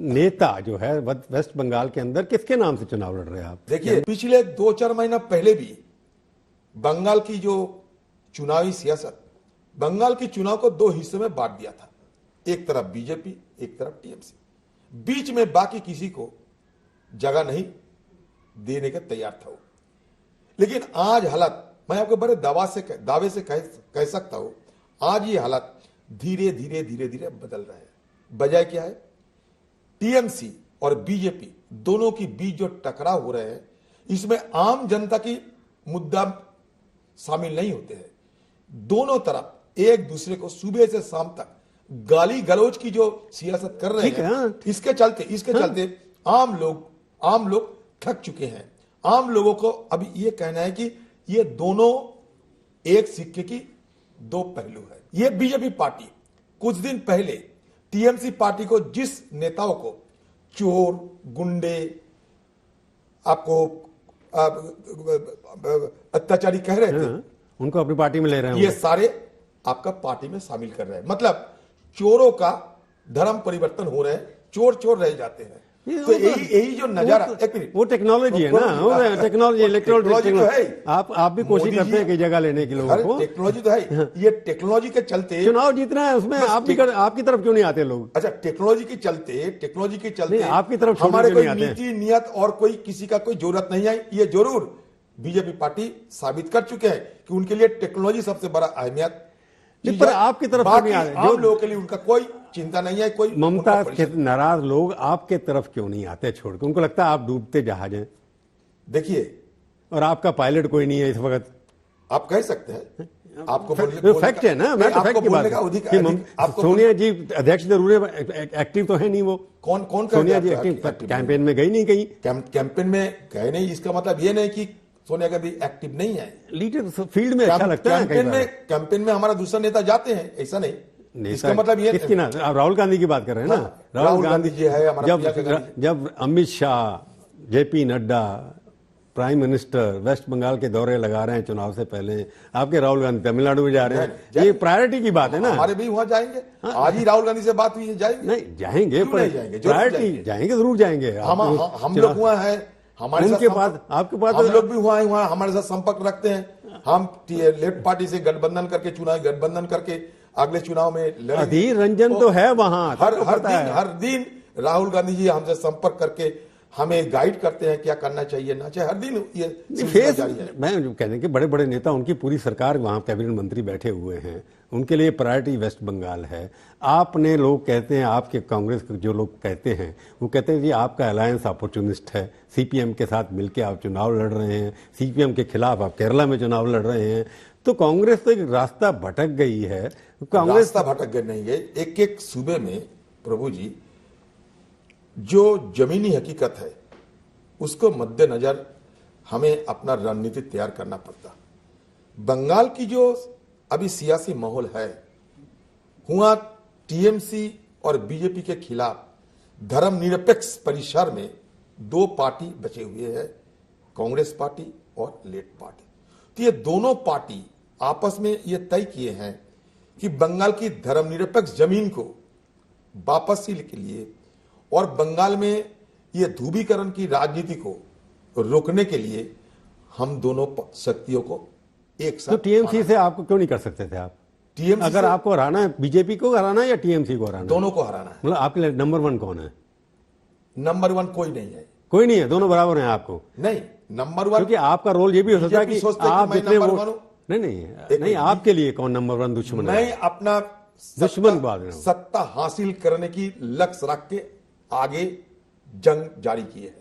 नेता जो है वेस्ट बंगाल के अंदर किसके नाम से चुनाव लड़ रहे हैं आप? देखिए, पिछले 2-4 महीना पहले भी बंगाल की जो चुनावी सियासत, बंगाल के चुनाव को 2 हिस्सों में बांट दिया था। एक तरफ बीजेपी, एक तरफ टीएमसी, बीच में बाकी किसी को जगह नहीं देने के तैयार था वो। लेकिन आज हालत, मैं आपको बड़े दावे से कह सकता हूं, आज ये हालत धीरे धीरे बदल रहा है। वजह क्या है? टीएमसी और बीजेपी दोनों के बीच जो टकराव हो रहे हैं, इसमें आम जनता की मुद्दा शामिल नहीं होते हैं। दोनों तरफ एक दूसरे को सुबह से शाम तक गाली गलौज की जो सियासत कर रहे हैं, इसके चलते आम लोग थक चुके हैं। आम लोगों को अभी ये कहना है कि ये दोनों एक सिक्के की 2 पहलू है। ये बीजेपी पार्टी कुछ दिन पहले टीएमसी पार्टी को जिस नेताओं को चोर, गुंडे, आपको अत्याचारी कह रहे थे, उनको अपनी पार्टी में ले रहे हैं। ये सारे आपका पार्टी में शामिल कर रहे हैं। मतलब चोरों का धर्म परिवर्तन हो रहा है, चोर रह जाते हैं। तो यही जो नजारा, एक मिनट, वो टेक्नोलॉजी है ना, टेक्नोलॉजी, इलेक्ट्रॉनिक तो है। आप भी कोशिश करते हैं कि जगह लेने की लोगों को। टेक्नोलॉजी तो है। ये टेक्नोलॉजी के चलते चुनाव जीतना है, उसमें आपकी तरफ क्यों नहीं आते लोग? अच्छा, टेक्नोलॉजी के चलते आपकी तरफ हमारे कोई नीति नियत और कोई किसी का कोई जरूरत नहीं है। ये जरूर बीजेपी पार्टी साबित कर चुके हैं कि उनके लिए टेक्नोलॉजी सबसे बड़ा अहमियत। पर आपकी तरफ क्यों नहीं आते? आम लोगों के लिए उनका कोई चिंता नहीं है। कोई ममता के नाराज लोग आपके तरफ क्यों नहीं आते छोड़कर? उनको लगता है आप डूबते जहाज हैं। देखिए, और आपका पायलट कोई नहीं है इस वक्त। आप कह सकते हैं, आपको फैक्ट है ना, मैं तो फैक्ट की बात आपको। सोनिया जी अध्यक्ष जरूर है, एक्टिव तो है नहीं वो। कौन सोनिया जी एक्टिव कैंपेन में गई नहीं, कहीं कैंपेन में गए नहीं, इसका मतलब ये नहीं कि सोनिया गांधी एक्टिव नहीं है। लीडर फील्ड में अच्छा लगता है। कैंपेन में हमारा दूसरा नेता जाते हैं, ऐसा नहीं। इसका मतलब ये किसकी ना, आप राहुल गांधी की बात कर रहे हैं ना? राहुल गांधी जी है हमारा। जब Amit Shah, JP Nadda, prime minister West Bengal के दौरे लगा रहे हैं चुनाव से पहले, आपके राहुल गांधी तमिलनाडु में जा रहे हैं, ये प्रायोरिटी की बात है ना। हमारे भी वहां जाएंगे। आज ही राहुल गांधी से बात हुई है, जाएंगे? नहीं जाएंगे, प्रायोरिटी जाएंगे, जरूर जाएंगे। हम लोग वहां है, उनके पास, आपके पास हम लोग भी वहां हमारे साथ संपर्क रखते हैं। हम लेफ्ट पार्टी से गठबंधन करके अगले चुनाव में लड़ेंगे। अधीर रंजन तो है वहां, हर दिन राहुल गांधी जी हमसे संपर्क करके हमें गाइड करते हैं क्या करना चाहिए ना चाहिए। हर दिन ये जारी है। मैं जो कहने के बड़े बड़े नेता, उनकी पूरी सरकार वहां कैबिनेट मंत्री बैठे हुए हैं, उनके लिए प्रायोरिटी वेस्ट बंगाल है। आपने लोग कहते हैं, आपके कांग्रेस के जो लोग कहते हैं, वो कहते हैं जी आपका अलायंस अपॉर्चुनिस्ट है, सीपीएम के साथ मिलकर आप चुनाव लड़ रहे हैं, सीपीएम के खिलाफ आप केरला में चुनाव लड़ रहे हैं। तो कांग्रेस तो एक रास्ता भटक गई है। कांग्रेस रास्ता भटक गई नहीं है। एक सूबे में प्रभु जी जो जमीनी हकीकत है, उसको मद्देनजर हमें अपना रणनीति तैयार करना पड़ता। बंगाल की जो अभी सियासी माहौल है, हुआ टीएमसी और बीजेपी के खिलाफ धर्मनिरपेक्ष परिसर में 2 पार्टी बचे हुए हैं, कांग्रेस पार्टी और लेफ्ट पार्टी। तो ये दोनों पार्टी आपस में ये तय किए हैं कि बंगाल की धर्मनिरपेक्ष जमीन को वापसी के लिए और बंगाल में ये ध्रुवीकरण की राजनीति को रोकने के लिए हम दोनों शक्तियों को एक साथ। तो टीएमसी से आपको क्यों नहीं कर सकते थे आप? टीएमसी अगर आपको हराना है, बीजेपी को हराना है या टीएमसी को हराना? दोनों को हराना है। मतलब आपके लिए नंबर 1 कौन है? नंबर 1 कोई नहीं है। कोई नहीं है, दोनों बराबर हैं आपको? नहीं, नंबर 1, क्योंकि आपका रोल ये भी हो सकता है कि आप जितने नहीं, आपके लिए कौन नंबर 1 दुश्मन है? मैं अपना दुश्मन बात है, सत्ता हासिल करने की लक्ष्य रख के आगे जंग जारी की है।